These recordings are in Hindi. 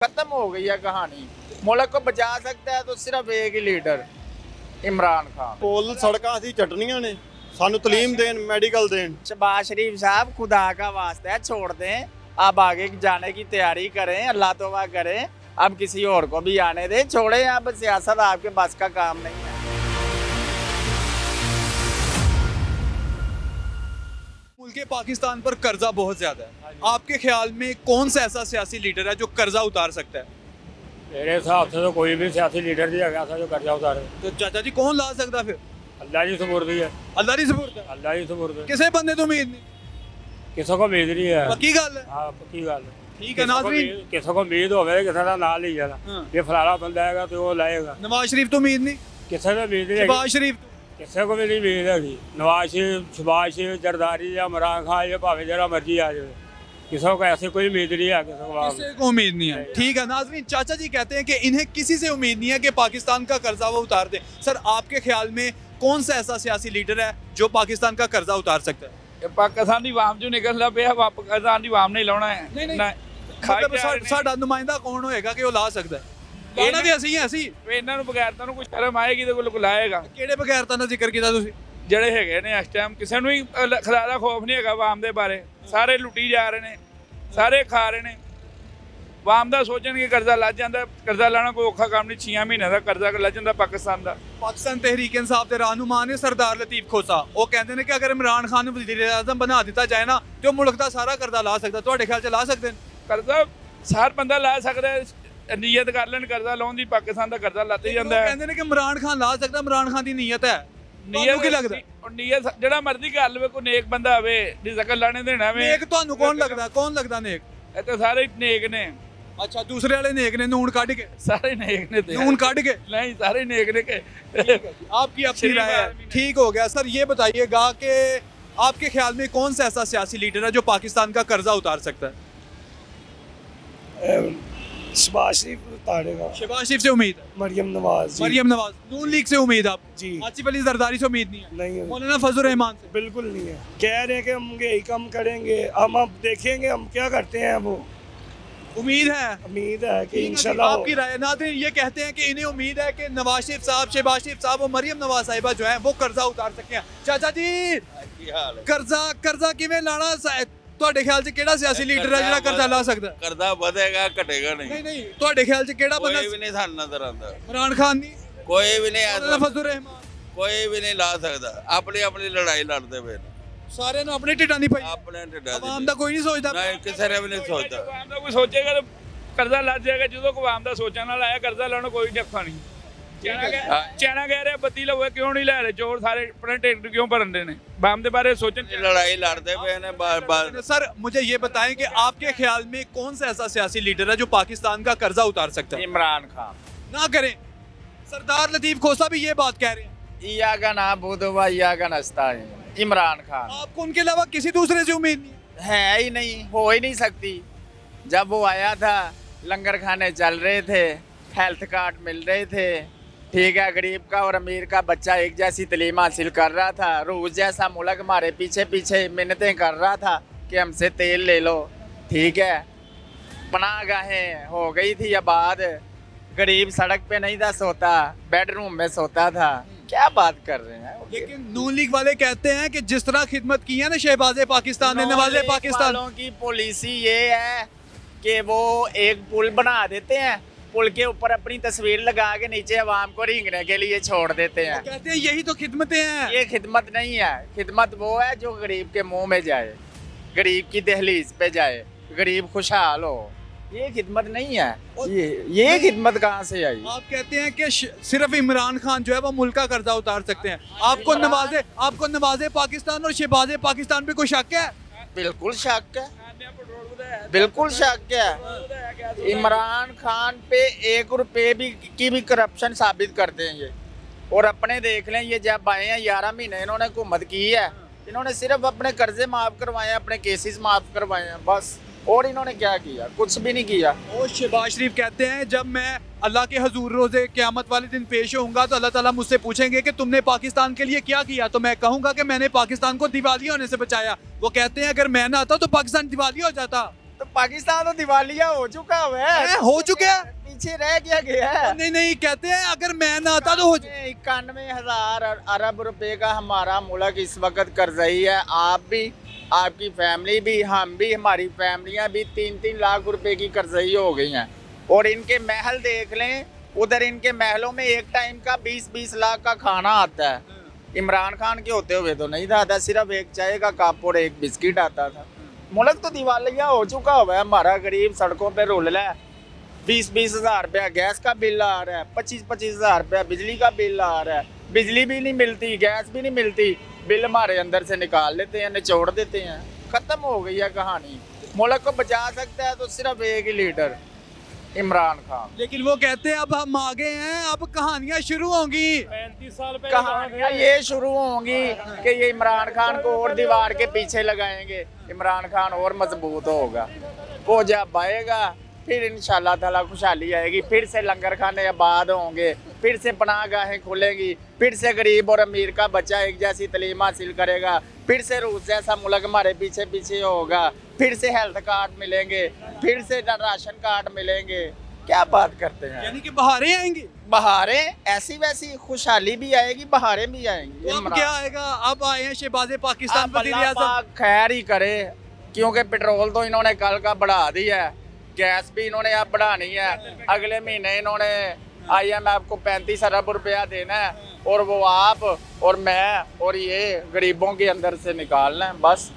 खत्म हो गई है कहानी। मुल्क को बचा सकता है तो सिर्फ एक ही लीडर, इमरान खान। ਪੁਲ ਸੜਕਾਂ ਅਸੀਂ ਚਟਣੀਆਂ ਨੇ, ਸਾਨੂੰ ਤਾਲੀਮ ਦੇਣ, ਮੈਡੀਕਲ देन। शहबाज शरीफ साहब खुदा का वास्ता है, छोड़ दें, अब आगे जाने की तैयारी करें, अल्लाह तौबा करें, अब किसी और को भी आने दें, छोड़ें, अब सियासत आपके बस का काम नहीं है। मुल्क पाकिस्तान पर कर्जा बहुत ज्यादा है, आपके ख्याल में कौन सा ऐसा सियासी लीडर है जो कर्जा उतार सकता है? मेरे हिसाब से तो कोई भी सियासी लीडर नहीं है जो कर्जा उतारे। तो चाचा जी कौन ला सकता फिर? अल्लाह की सुपुर्द है, अल्लाह की सपोर्ट है, अल्लाह की सुपुर्द। किसी बंदे तो उम्मीद नहीं, किसी को उम्मीद नहीं है। पक्की गल है। हाँ पक्की गल। ठीक है नाज़रीन, किसी को उम्मीद हो किसी का ना ली जाना, हाँ। ये फलाना बंदा है तो वो लाएगा। नवाज शरीफ तो उम्मीद नहीं, किसी को उम्मीद नहीं शहबाज है, शरीफ किसी को भी नहीं उम्मीद है। नवाज शरीफ, शहबाज शरीफ, जरदारी या इमरान खान, ये भावे जरा मर्जी आ जाए, किसी को ऐसी कोई उम्मीद नहीं है। किसी को उम्मीद नहीं है। ठीक है नाज़रीन, चाचा जी कहते हैं कि इन्हें किसी से उम्मीद नहीं है कि पाकिस्तान का कर्जा वो उतार दे। सर आपके ख्याल में कौन सा ऐसा सियासी लीडर है जो पाकिस्तान का कर्जा उतार सकता है? पाकिस्तान की आवाम जो निकलना पिया पाकिस्तान की आवाम नहीं लाना है। मतलब साडा नुमाइंदा कौन होएगा कि वो ला सकता है? लाना ते ਅਸੀਂ ਅਸੀਂ ਇਹਨਾਂ ਨੂੰ ਬਗੈਰਤਾਂ ਨੂੰ ਕੁਝ ਸ਼ਰਮ ਆਏਗੀ ਤੇ ਕੋਈ ਲਾਏਗਾ। ਕਿਹੜੇ ਬਗੈਰਤਾਂ ਦਾ ਜ਼ਿਕਰ ਕੀਤਾ ਤੁਸੀਂ? ਜਿਹੜੇ ਹੈਗੇ ਨੇ ਇਸ ਟਾਈਮ ਕਿਸੇ ਨੂੰ ਹੀ ਖੁਦਾ ਦਾ ਖੌਫ ਨਹੀਂ ਹੈਗਾ ਆਵਾਮ ਦੇ ਬਾਰੇ। ਸਾਰੇ ਲੁੱਟੀ ਜਾ ਰਹੇ ਨੇ, ਸਾਰੇ ਖਾ ਰਹੇ ਨੇ। ਆਵਾਮ ਦਾ ਸੋਚਣਗੇ ਕਰਜ਼ਾ ਲੱਜ ਜਾਂਦਾ, ਕਰਜ਼ਾ ਲਾਣਾ ਕੋਈ ਔਖਾ ਕੰਮ ਨਹੀਂ। 6 ਮਹੀਨਿਆਂ ਦਾ ਕਰਜ਼ਾ ਲੱਜ ਜਾਂਦਾ ਪਾਕਿਸਤਾਨ ਦਾ। ਪਾਕਿਸਤਾਨ ਤਹਿਰੀਕ ਇਨਸਾਫ ਦੇ ਰਹਿਨੁਮਾ ਨੇ ਸਰਦਾਰ ਲਤੀਫ ਖੋਸਾ, ਉਹ ਕਹਿੰਦੇ ਨੇ ਕਿ ਅਗਰ ਇਮਰਾਨ ਖਾਨ ਨੂੰ ਵਜ਼ੀਰ ਆਜ਼ਮ ਬਣਾ ਦਿੱਤਾ ਜਾਏ ਨਾ ਤੇ ਉਹ ਮੁਲਕ ਦਾ ਸਾਰਾ ਕਰਜ਼ਾ ਲਾ ਸਕਦਾ। ਤੁਹਾਡੇ ਖਿਆਲ 'ਚ ਲਾ ਸਕਦੇ ਨੇ? ਕਰਜ਼ਾ ਹਰ ਬੰਦਾ ਲਾ ਸਕਦਾ ਹੈ, ਨੀਅਤ ਕਰ ਲੈਣ ਕਰਜ਼ਾ ਲਾਉਣ ਦੀ। ਪਾਕਿਸਤਾਨ ਦਾ ਕਰਜ਼ਾ ਲੱਤ ਹੀ ਜਾਂਦਾ ਉਹ ਹੈ। ਕਹਿੰਦੇ ਨੇ ਕਿ ਇਮਰਾਨ ਖਾਨ ਲਾ ਸਕਦਾ, ਇਮਰਾਨ ਖਾਨ ਦੀ ਨੀਅਤ ਹੈ। ਤੁਹਾਨੂੰ ਕੀ ਲੱਗਦਾ? ਨੀਅਤ ਜਿਹੜਾ ਮਰਜ਼ੀ ਕਰ ਲਵੇ, ਕੋਈ ਨੇਕ ਬੰਦਾ ਹੋਵੇ ਦੀ ਜ਼ਕਰ ਲਾਣੇ ਦੇਣਾ ਵੇ। ਨੇਕ ਤੁਹਾਨੂੰ ਕੌਣ ਲੱਗਦਾ? ਕੌਣ ਲੱਗਦਾ ਨੇਕ? ਇਹ ਤਾਂ ਸਾਰੇ ਨੇਕ ਨੇ। अच्छा दूसरे वाले नेक ने नून काट के, ਸਾਰੇ ਨੇਕ ਨੇ ਤੇ नून काट के। नहीं सारे नेक ने के। आपकी अपनी राय है, ठीक हो गया। सर ये बताइएगा कि आपके ख्याल में कौन सा ऐसा सियासी लीडर है जो पाकिस्तान का कर्जा उतार सकता है? शहबाज शरीफ उतारेगा। शहबाज शरीफ से उम्मीद है? मरियम नवाज जी। मरियम नवाज। नून लीग से उम्मीद आप? जी आसिफ अली जरदारी से उम्मीद नहीं है? नहीं है, मौलाना फजल रहमान से? बिल्कुल नहीं है। कह रहे हैं कि हम यही कम करेंगे, हम अब देखेंगे हम क्या करते हैं। वो उम्मीद है? उम्मीद है कि ठीक है, इंशाल्लाह आपकी राय। नाज़रीन ये कहते हैं कि इन्हें उम्मीद है कि नवाज शरीफ साहब, शहबाज शरीफ साहब और मरियम नवाज साहिबा जो है वो कर्जा उतार सकते हैं। चाचा जी कर्जा किवें लाना ਤੁਹਾਡੇ ਖਿਆਲ 'ਚ ਕਿਹੜਾ ਸਿਆਸੀ ਲੀਡਰ ਹੈ ਜਿਹੜਾ ਕਰਜ਼ਾ ਲਾ ਸਕਦਾ? ਕਰਜ਼ਾ ਵਧੇਗਾ ਘਟੇਗਾ ਨਹੀਂ। ਨਹੀਂ ਤੁਹਾਡੇ ਖਿਆਲ 'ਚ ਕਿਹੜਾ ਬੰਦਾ? ਕੋਈ ਵੀ ਨਹੀਂ ਸਾਨੂੰ ਨਜ਼ਰ ਆਉਂਦਾ। ਇਮਰਾਨ ਖਾਨ ਨਹੀਂ, ਕੋਈ ਵੀ ਨਹੀਂ ਮੌਲਾਨਾ ਐਸਾ, ਫਜ਼ਲ ਰਹਿਮਾਨ, ਕੋਈ ਵੀ ਨਹੀਂ ਲਾ ਸਕਦਾ। ਆਪਣੀ ਆਪਣੀ ਲੜਾਈ ਲੜਦੇ ਪਏ ਨੇ, ਸਾਰਿਆਂ ਨੂੰ ਆਪਣੇ ਢਿੱਡਾਂ ਦੀ ਪਈ। ਆਪਣੇ ਢਿੱਡਾਂ ਆਵਾਮ ਦੀ। ਦਾ ਕੋਈ ਨਹੀਂ ਸੋਚਦਾ। ਨਹੀਂ ਕਿਸੇ ਨੇ ਵੀ ਨਹੀਂ ਸੋਚਦਾ। ਆਵਾਮ ਦਾ ਕੋਈ ਸੋਚੇਗਾ ਤਾਂ ਕਰਜ਼ਾ ਲੱਜ ਜਾਏਗਾ। ਜਦੋਂ ਕੋਈ ਆਵਾਮ ਦਾ ਸੋਚਣ ਨਾਲ ਆਇਆ ਕਰਜ਼ਾ ਲਾਉਣ ਕੋਈ ਔਖਾ ਨਹੀਂ। ਚਾਈਨਾ ਕਹਿ ਰਿਹਾ ਬੱਤੀ ਲਵੇ ਕਿਉਂ ਨਹੀਂ ਲੈ ਰਹੇ ਚੋਰ ਸਾਰੇ ਆਪਣੇ ਢਿੱਡ ਕਿਉਂ ਭਰਨ ਦੇ ਨੇ? ਆਵਾਮ ਦੇ ਬਾਰੇ ਸੋਚਣ। ਲੜਾਈ ਲੜਦੇ ਪਏ ਨੇ ਬਾਰ ਬਾਰ। सर मुझे ये बताएं कि आपके ख्याल में कौन सा ऐसा सियासी लीडर है जो पाकिस्तान का कर्जा उतार सकता है? इमरान खान। ना करें। सरदार लतीफ खोसा भी ये बात कह रहे हैं। इयागा नाबुदु व इयागा नस्ताईन। इमरान खान आपको उनके अलावा किसी दूसरे से उम्मीद नहीं? है ही नहीं, हो ही नहीं सकती। जब वो आया था लंगर खाने चल रहे थे, हेल्थ कार्ड मिल रहे थे, ठीक है, गरीब का और अमीर का बच्चा एक जैसी तालीम हासिल कर रहा था। रूस जैसा मुल्क हमारे पीछे पीछे मिन्नतें कर रहा था कि हमसे तेल ले लो, ठीक है। पनाहगाहें हो गई थी आबाद, गरीब सड़क पे नहीं था सोता, बेडरूम में सोता था। क्या बात कर रहे हैं? लेकिन नून लीग वाले कहते हैं कि जिस तरह खिदमत की है ना शहबाज पाकिस्तान ने, नवाज पाकिस्तान वालों की पॉलिसी ये है कि वो एक पुल बना देते हैं, पुल के ऊपर अपनी तस्वीर लगा के नीचे आवाम को रेंगने के लिए छोड़ देते हैं। कहते हैं यही तो खिदमतें हैं। ये खिदमत नहीं है। खिदमत वो है जो गरीब के मुंह में जाए, गरीब की दहलीज पे जाए, गरीब खुशहाल हो। ये खिदमत नहीं है। ये खिदमत कहाँ से आई? आप कहते हैं कि सिर्फ इमरान खान जो है वो मुल्क का कर्जा उतार सकते हैं। आपको नवाजे पाकिस्तान और शहबाज पाकिस्तान पे कोई शक है? बिल्कुल शक है, बिल्कुल शक है। इमरान खान पे 1 रुपए भी की भी करप्शन साबित कर दें ये। और अपने देख लें, ये जब आए हैं 11 महीने इन्होंने हुकूमत की है, इन्होंने सिर्फ अपने कर्जे माफ़ करवाए हैं, अपने केसेस माफ़ करवाए हैं बस। और इन्होंने क्या किया? कुछ भी नहीं किया। और शहबाज शरीफ कहते हैं जब मैं अल्लाह के हजूर रोज़े क़यामत वाले दिन पेश होऊंगा तो अल्लाह ताला मुझसे पूछेंगे कि तुमने पाकिस्तान के लिए क्या किया, तो मैं कहूँगा कि मैंने पाकिस्तान को दिवालिया होने से बचाया। वो कहते हैं अगर मैं ना आता तो पाकिस्तान दिवालिया हो जाता। तो पाकिस्तान तो दिवालिया हो चुका हुआ है, हो चुका है? पीछे रह गया है। नहीं नहीं, कहते हैं अगर मैं ना आता तो हो 91,000 अरब रुपए का हमारा मुल्क इस वक्त कर्जई है। आप भी, आपकी फैमिली भी, हम भी, हमारी फैमिलियां भी 3-3 लाख रुपए की कर्जई हो गई हैं। और इनके महल देख लें, उधर इनके महलों में एक टाइम का 20-20 लाख का खाना आता है। इमरान खान के होते हुए तो नहीं था, आता सिर्फ एक चाय का कप और एक बिस्किट आता था। मुल्क तो दिवालिया हो चुका हुआ है हमारा। गरीब सड़कों पे रुल रहा है, 20-20 हज़ार रुपया गैस का बिल आ रहा है, 25-25 हज़ार रुपया बिजली का बिल आ रहा है। बिजली भी नहीं मिलती, गैस भी नहीं मिलती, बिल हमारे अंदर से निकाल लेते हैं, निचोड़ देते हैं। खत्म हो गई है कहानी। मुल्क को बचा सकता है तो सिर्फ एक ही लीडर, इमरान खान। लेकिन वो कहते हैं अब हम आगे हैं, अब कहानियां शुरू होंगी। 35 साल पहले कहानियां ये शुरू होंगी कि ये इमरान खान को और दीवार के पीछे लगाएंगे, इमरान खान और मजबूत होगा। वो जब आएगा फिर इंशाल्लाह ताला खुशहाली आएगी, फिर से लंगर खाने आबाद होंगे, फिर से पनाहगाहें खुलेंगी, फिर से गरीब और अमीर का बच्चा एक जैसी तालीम हासिल करेगा, फिर से रूस जैसा मुल्क हमारे पीछे पीछे होगा, फिर से हेल्थ कार्ड मिलेंगे, फिर से राशन कार्ड मिलेंगे। क्या बात करते हैं? यानी कि बहारें आएंगी। बहारें ऐसी वैसी खुशहाली भी आएगी, बहारें भी आएंगी। तो अब क्या आएगा? अब आए हैं शहबाज पाकिस्तान अब वज़ीर अल्लाह आज़म। पाक खैर ही करे, क्योंकि पेट्रोल तो इन्होंने कल का बढ़ा दिया है, गैस भी इन्होंने अब बढ़ानी है। अगले महीने इन्होंने IMF को 35 अरब रुपया देना है, और वो आप और मैं और ये गरीबों के अंदर से निकालना है। बस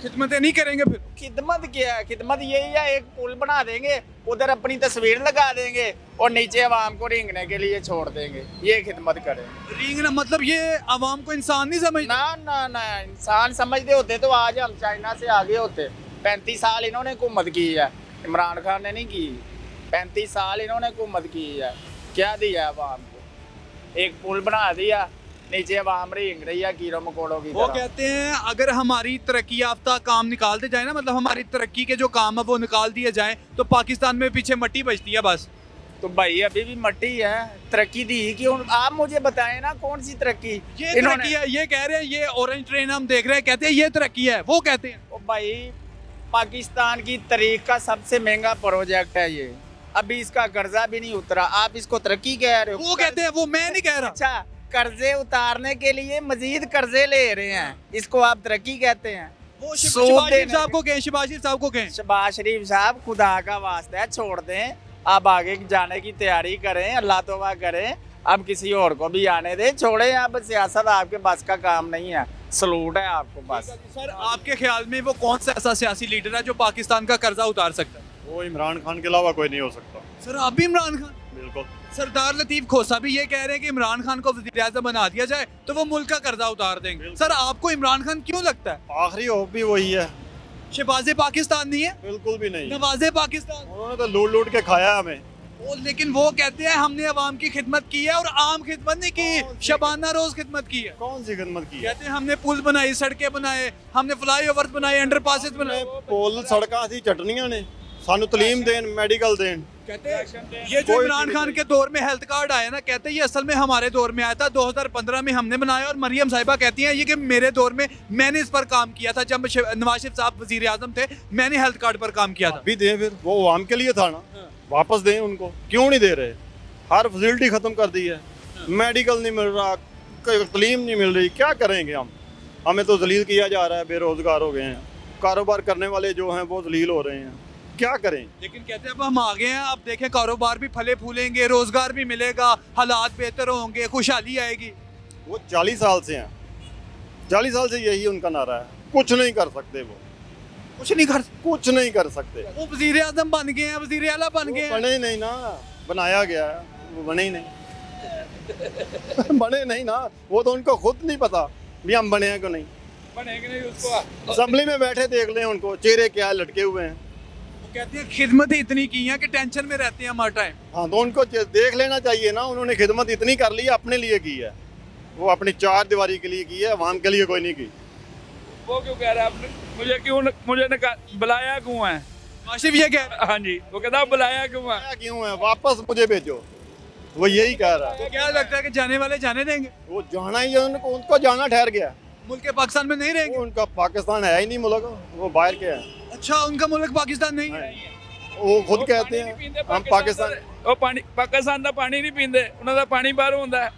खिदमतें नहीं करेंगे फिर? खिदमत क्या है? खिदमत यही है, एक पुल बना देंगे, उधर अपनी तस्वीर लगा देंगे और नीचे आवाम को रेंगने के लिए छोड़ देंगे। ये खिदमत करें। रींगना मतलब ये आवाम को इंसान नहीं समझ? ना ना ना, इंसान समझते होते तो आज हम चाइना से आगे होते। 35 साल इन्होंने हुकूमत की है, इमरान खान ने नहीं की। 35 साल इन्होंने हुकूमत की है, क्या दिया है आवाम को? एक पुल बना दिया, नीचे आवाम रेंग रही है कीड़ों मकोड़ों की वो तरह। कहते हैं अगर हमारी तरक्की याफ्ता काम निकालते जाए ना, मतलब हमारी तरक्की के जो काम है वो निकाल दिए जाए, तो पाकिस्तान में पीछे मट्टी बचती है बस। तो भाई अभी भी मट्टी है, तरक्की दी क्यों? आप मुझे बताएं ना, कौन सी तरक्की? ये तरक्की है, ये कह रहे हैं, ये ऑरेंज ट्रेन हम देख रहे हैं, कहते हैं ये तरक्की है। वो कहते हैं ओ भाई, पाकिस्तान की तारीख का सबसे महंगा प्रोजेक्ट है ये, अभी इसका कर्जा भी नहीं उतरा, आप इसको तरक्की कह रहे हो? वो कहते हैं, वो मैं नहीं कह रहा। अच्छा, कर्जे उतारने के लिए मजीद कर्जे ले रहे हैं, इसको आप तरक्की कहते हैं? वो सूद शहबाज शरीफ देने साहब को कहें, शहबाज शरीफ साहब को कहें। शहबाज शरीफ साहब, खुदा का वास्ता है, छोड़ दें, आप आगे जाने की तैयारी करें, अल्लाह तौबा करें, अब किसी और को भी आने दें, छोड़ें। अब सियासत आपके बस का काम नहीं है, सलूट है आपको बस। सर आपके ख्याल में वो कौन सा ऐसा सियासी लीडर है जो पाकिस्तान का कर्जा उतार सकता है? वो इमरान खान के अलावा कोई नहीं हो सकता। सर आप भी इमरान खान? बिल्कुल। सरदार लतीफ खोसा भी ये कह रहे हैं कि इमरान खान को वज़ीर आज़म बना दिया जाए तो वो मुल्क का कर्जा उतार देंगे। सर आपको इमरान खान क्यों लगता है? आखिरी होप भी वही है। शहबाज पाकिस्तान नहीं है? बिल्कुल भी नहीं। नवाज़े पाकिस्तान। उन्होंने तो लूट लूट के खाया हमें। लेकिन वो कहते हैं हमने अवाम की खिदमत की है, और आम खिदमत नहीं की, शबाना रोज खिदमत की है। कौन सी खिदमत की है? कहते हैं हमने पुल बनाए, सड़कें बनाए, हमने फ्लाईओवर्स बनाए, अंडरपासेस बनाए। पुल सड़कां सी चटनियां ने, सानू तलीम देन, मेडिकल देन। कहते हैं ये जो कोई इमरान चीज़ खान नहीं। के दौर में हेल्थ कार्ड आया ना, कहते हैं ये असल में हमारे दौर में आया था, 2015 में हमने बनाया, और मरियम साहिबा कहती हैं ये कि मेरे दौर में मैंने इस पर काम किया था, जब नवाज शरीफ साहब वजीर आजम थे, मैंने हेल्थ कार्ड पर काम किया था। भी दें फिर, वो आवाम के लिए था ना, वापस दें उनको। क्यों नहीं दे रहे? हर फैसिलिटी खत्म कर दी है, मेडिकल नहीं मिल रहा, तलीम नहीं मिल रही, क्या करेंगे हम? हमें तो जलील किया जा रहा है, बेरोजगार हो गए हैं, कारोबार करने वाले जो हैं वो जलील हो रहे हैं, क्या करें? लेकिन कहते हैं अब हम आगे हैं, अब देखें कारोबार भी फले फूलेंगे, रोजगार भी मिलेगा, हालात बेहतर होंगे, खुशहाली आएगी। वो 40 साल से हैं, 40 साल से यही उनका नारा है, कुछ नहीं कर सकते वो, कुछ नहीं कर, कुछ नहीं कर सकते। वो वजीर आजम बन गए हैं, वजीर आला बन गए वो हैं। बने ही नहीं ना, बनाया गया है, वो बने ही नहीं बने नहीं ना, वो तो उनको खुद नहीं पता भी हम बने हैं कि नहीं। बनेंगे नहीं उसको। असेंबली में बैठे देख लें उनको, चेहरे क्या लटके हुए हैं। वो कहते हैं खिदमत ही इतनी की है कि टेंशन में रहते हैं हमारा टाइम। हाँ, तो उनको देख लेना चाहिए ना, उन्होंने खिदमत इतनी कर ली, अपने लिए की है, वो अपनी चार दीवारी के लिए की है, अवाम के लिए कोई नहीं की। वो क्यों कह रहा है आपने? मुझे बुलाया क्यों है? आशिफ ये कह रहा हाँ जी, वो कहता बुलाया क्यों है? क्या क्यों है? वापस मुझे भेजो, वो यही कह रहा है। है, क्या लगता है कि जाने वाले जाने देंगे? वो जाना ही है, उनको जाना ठहर गया। मुल्क पाकिस्तान में नहीं वो रहेंगे? उनका पाकिस्तान है ही नहीं मुल्क, वो बाहर के है। अच्छा, उनका मुल्क पाकिस्तान नहीं है। वो खुद कहते हैं हम पाकिस्तान। ਉਹ ਪਾਣੀ ਪਾਕਿस्तान ਦਾ ਪਾਣੀ ਨਹੀਂ ਪੀਂਦੇ, ਉਹਨਾਂ ਦਾ ਪਾਣੀ ਬਾਹਰੋਂ ਹੁੰਦਾ ਹੈ।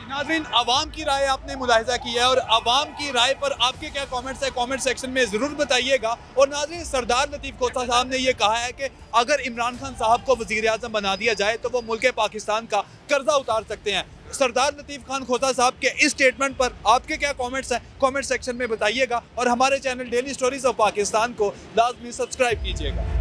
नाज़रीन, आवाम की राय आपने मुलाहिजा की है और आवाम की राय पर आपके क्या कमेंट्स है, कमेंट सेक्शन में ज़रूर बताइएगा। और नाज़रीन, सरदार लतीफ़ खोसा साहब ने ये कहा है कि अगर इमरान खान साहब को वज़ीर आज़म बना दिया जाए तो वो मुल्क पाकिस्तान का कर्जा उतार सकते हैं। सरदार लतीफ़ खान खोसा साहब के इस स्टेटमेंट पर आपके क्या कमेंट्स हैं, कमेंट सेक्शन में बताइएगा और हमारे channel daily stories of Pakistan को लाजमी सब्सक्राइब कीजिएगा।